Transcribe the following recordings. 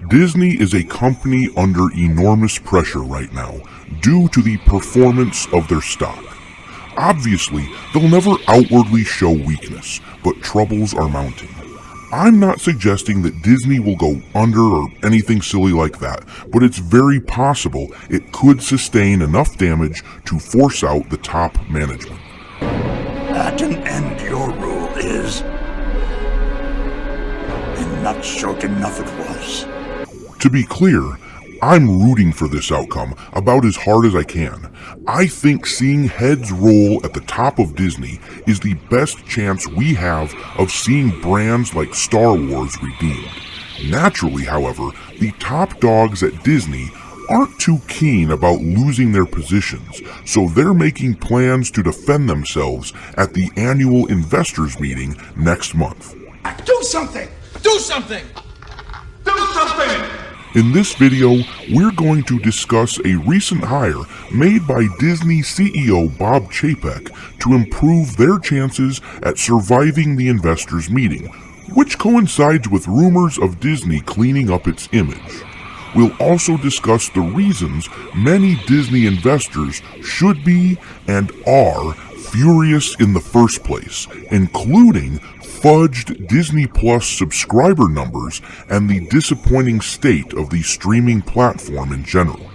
Disney is a company under enormous pressure right now due to the performance of their stock. Obviously, they'll never outwardly show weakness, but troubles are mounting. I'm not suggesting that Disney will go under or anything silly like that, but it's very possible it could sustain enough damage to force out the top management. At an end, your rule is, and not short enough it was. To be clear, I'm rooting for this outcome about as hard as I can. I think seeing heads roll at the top of Disney is the best chance we have of seeing brands like Star Wars redeemed. Naturally, however, the top dogs at Disney aren't too keen about losing their positions, so they're making plans to defend themselves at the annual investors meeting next month. Do something! Do something! Do something! In this video, we're going to discuss a recent hire made by Disney CEO Bob Chapek to improve their chances at surviving the investors meeting, which coincides with rumors of Disney cleaning up its image. We'll also discuss the reasons many Disney investors should be and are furious in the first place, including fudged Disney Plus subscriber numbers and the disappointing state of the streaming platform in general.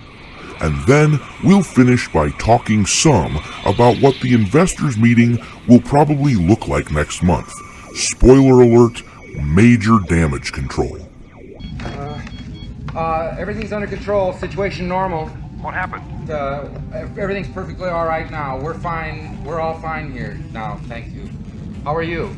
And then we'll finish by talking some about what the investors meeting will probably look like next month. Spoiler alert, major damage control. Everything's under control, situation normal. What happened? Everything's perfectly all right now. We're fine. We're all fine here now, thank you. How are you?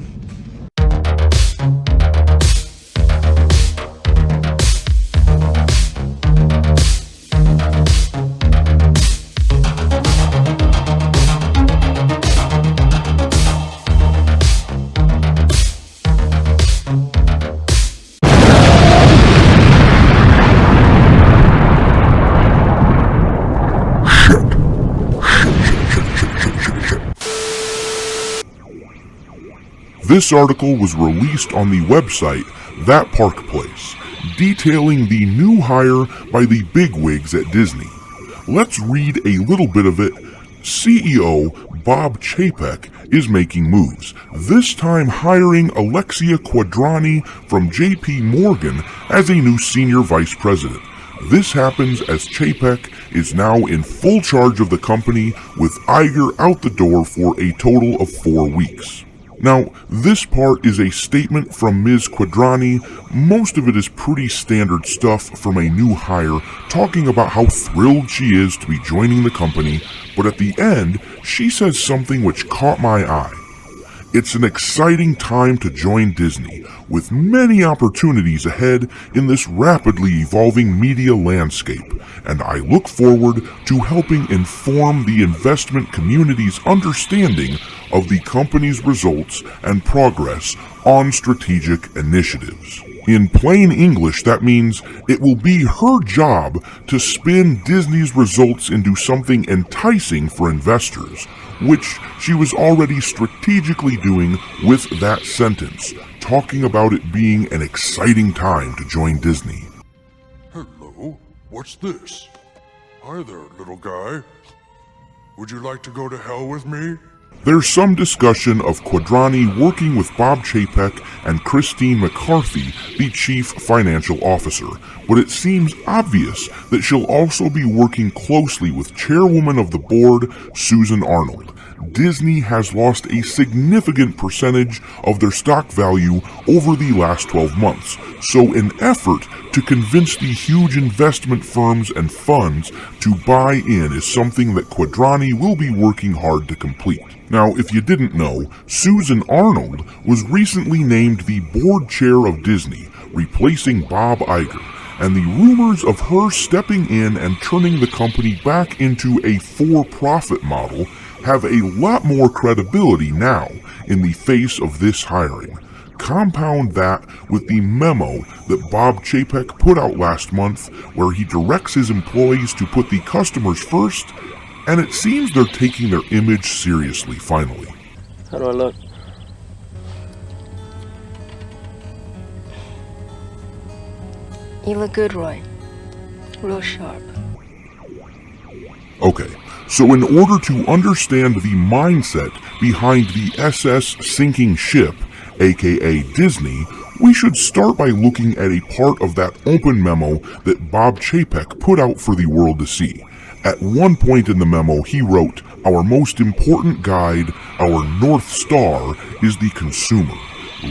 This article was released on the website That Park Place, detailing the new hire by the bigwigs at Disney. Let's read a little bit of it. CEO Bob Chapek is making moves, this time hiring Alexia Quadrani from JP Morgan as a new senior vice president. This happens as Chapek is now in full charge of the company, with Iger out the door for a total of 4 weeks. Now, this part is a statement from Ms. Quadrani. Most of it is pretty standard stuff from a new hire, talking about how thrilled she is to be joining the company, but at the end, she says something which caught my eye. It's an exciting time to join Disney, with many opportunities ahead in this rapidly evolving media landscape, and I look forward to helping inform the investment community's understanding of the company's results and progress on strategic initiatives. In plain English, that means it will be her job to spin Disney's results into something enticing for investors, which she was already strategically doing with that sentence, talking about it being an exciting time to join Disney. Hello, what's this? Hi there, little guy. Would you like to go to hell with me? There's some discussion of Quadrani working with Bob Chapek and Christine McCarthy, the chief financial officer, but it seems obvious that she'll also be working closely with chairwoman of the board, Susan Arnold. Disney has lost a significant percentage of their stock value over the last 12 months, so an effort to convince the huge investment firms and funds to buy in is something that Quadrani will be working hard to complete. Now, if you didn't know, Susan Arnold was recently named the board chair of Disney, replacing Bob Iger, and the rumors of her stepping in and turning the company back into a for-profit model have a lot more credibility now in the face of this hiring. Compound that with the memo that Bob Chapek put out last month, where he directs his employees to put the customers first, and it seems they're taking their image seriously finally. How do I look? You look good, Roy. Real sharp. Okay, so in order to understand the mindset behind the SS sinking ship, aka Disney, we should start by looking at a part of that open memo that Bob Chapek put out for the world to see. At one point in the memo, he wrote, "Our most important guide, our North Star, is the consumer.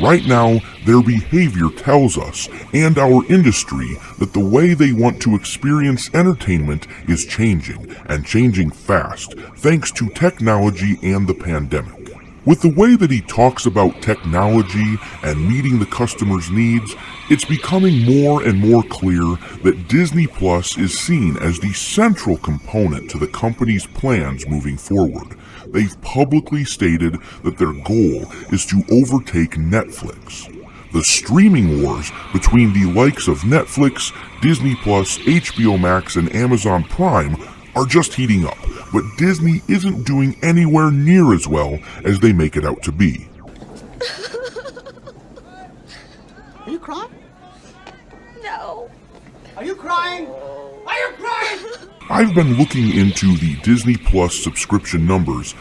Right now, their behavior tells us, and our industry, that the way they want to experience entertainment is changing, and changing fast, thanks to technology and the pandemic." With the way that he talks about technology and meeting the customer's needs, it's becoming more and more clear that Disney Plus is seen as the central component to the company's plans moving forward. They've publicly stated that their goal is to overtake Netflix. The streaming wars between the likes of Netflix, Disney Plus, HBO Max, and Amazon Prime are just heating up, but Disney isn't doing anywhere near as well as they make it out to be. Are you crying? No. Are you crying? Are you crying? I've been looking into the Disney Plus subscription numbers,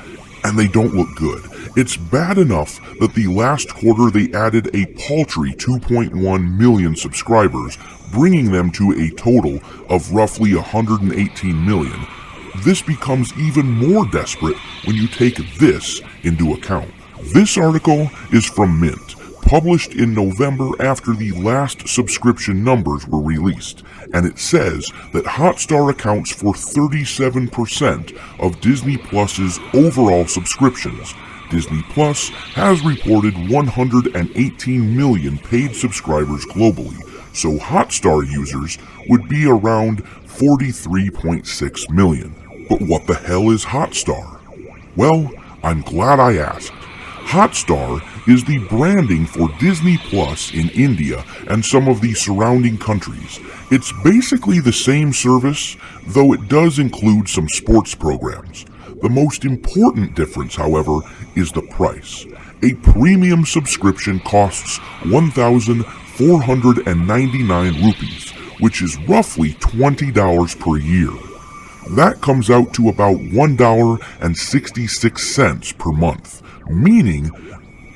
and they don't look good. It's bad enough that the last quarter they added a paltry 2.1 million subscribers, bringing them to a total of roughly 118 million. This becomes even more desperate when you take this into account. This article is from Mint, published in November after the last subscription numbers were released, and it says that Hotstar accounts for 37% of Disney Plus's overall subscriptions. Disney Plus has reported 118 million paid subscribers globally, so Hotstar users would be around 43.6 million. But what the hell is Hotstar? Well, I'm glad I asked. Hotstar is the branding for Disney Plus in India and some of the surrounding countries. It's basically the same service, though it does include some sports programs. The most important difference, however, is the price. A premium subscription costs 1,499 rupees, which is roughly $20 per year. That comes out to about $1.66 per month, meaning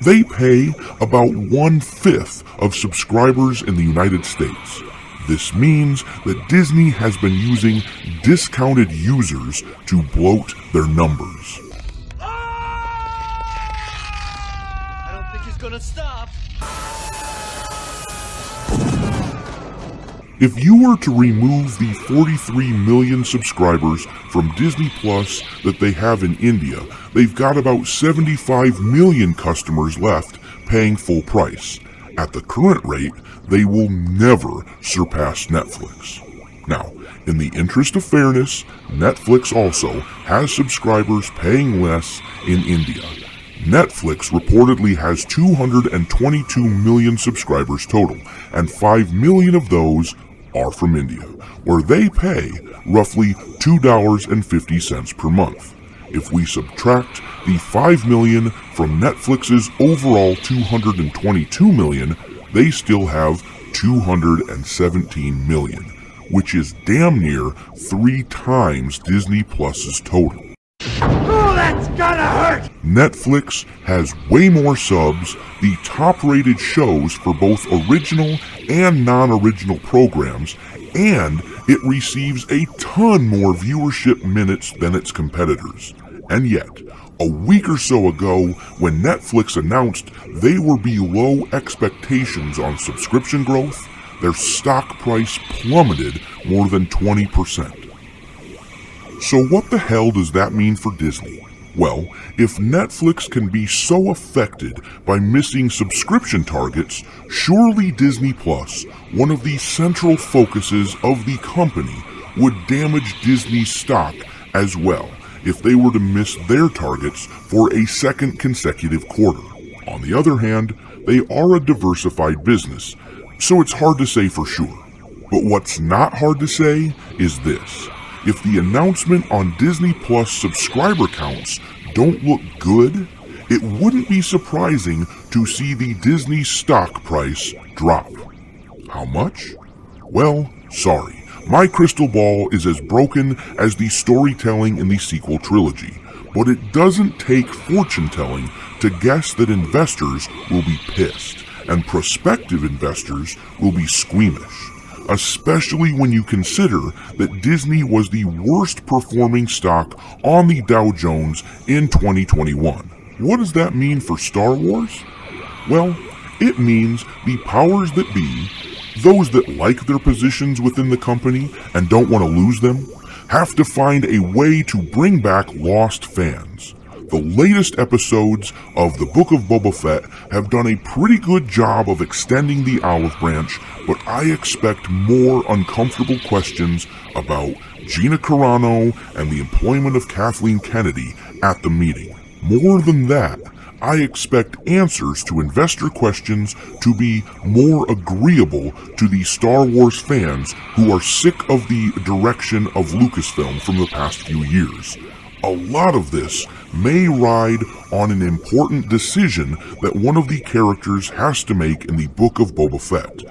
they pay about 1/5 of subscribers in the United States. This means that Disney has been using discounted users to bloat their numbers. I don't think he's gonna stop. If you were to remove the 43 million subscribers from Disney Plus that they have in India, they've got about 75 million customers left paying full price. At the current rate, they will never surpass Netflix. Now, in the interest of fairness, Netflix also has subscribers paying less in India. Netflix reportedly has 222 million subscribers total, and 5 million of those are from India, where they pay roughly $2.50 per month. If we subtract the 5 million from Netflix's overall 222 million, they still have 217 million, which is damn near 3 times Disney Plus's total. Oh, that's gonna hurt! Netflix has way more subs, the top-rated shows for both original and non-original programs, and it receives a ton more viewership minutes than its competitors. And yet, a week or so ago, when Netflix announced they were below expectations on subscription growth, their stock price plummeted more than 20%. So what the hell does that mean for Disney? Well, if Netflix can be so affected by missing subscription targets, surely Disney Plus, one of the central focuses of the company, would damage Disney's stock as well if they were to miss their targets for a second consecutive quarter. On the other hand, they are a diversified business, so it's hard to say for sure. But what's not hard to say is this. If the announcement on Disney Plus subscriber counts don't look good, it wouldn't be surprising to see the Disney stock price drop. How much? Well, sorry. My crystal ball is as broken as the storytelling in the sequel trilogy, but it doesn't take fortune-telling to guess that investors will be pissed, and prospective investors will be squeamish, especially when you consider that Disney was the worst performing stock on the Dow Jones in 2021. What does that mean for Star Wars? Well, it means the powers that be, those that like their positions within the company and don't want to lose them, have to find a way to bring back lost fans. The latest episodes of the Book of Boba Fett have done a pretty good job of extending the olive branch, but I expect more uncomfortable questions about Gina Carano and the employment of Kathleen Kennedy at the meeting. More than that, I expect answers to investor questions to be more agreeable to the Star Wars fans who are sick of the direction of Lucasfilm from the past few years. A lot of this may ride on an important decision that one of the characters has to make in the Book of Boba Fett.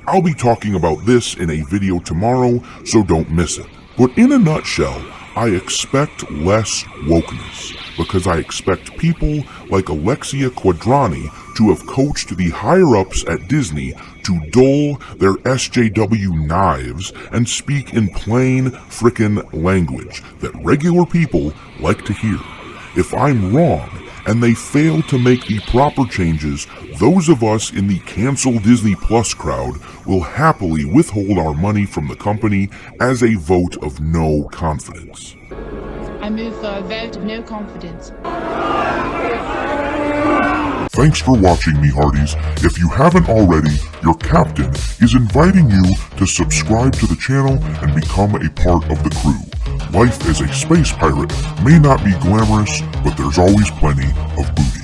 I'll be talking about this in a video tomorrow, so don't miss it. But in a nutshell, I expect less wokeness, because I expect people like Alexia Quadrani to have coached the higher-ups at Disney to dull their SJW knives and speak in plain frickin' language that regular people like to hear. If I'm wrong, and they fail to make the proper changes, those of us in the cancel Disney Plus crowd will happily withhold our money from the company as a vote of no confidence. I move for a vote of no confidence. Thanks for watching, me hearties. If you haven't already, your captain is inviting you to subscribe to the channel and become a part of the crew. Life as a space pirate may not be glamorous, but there's always plenty of booty.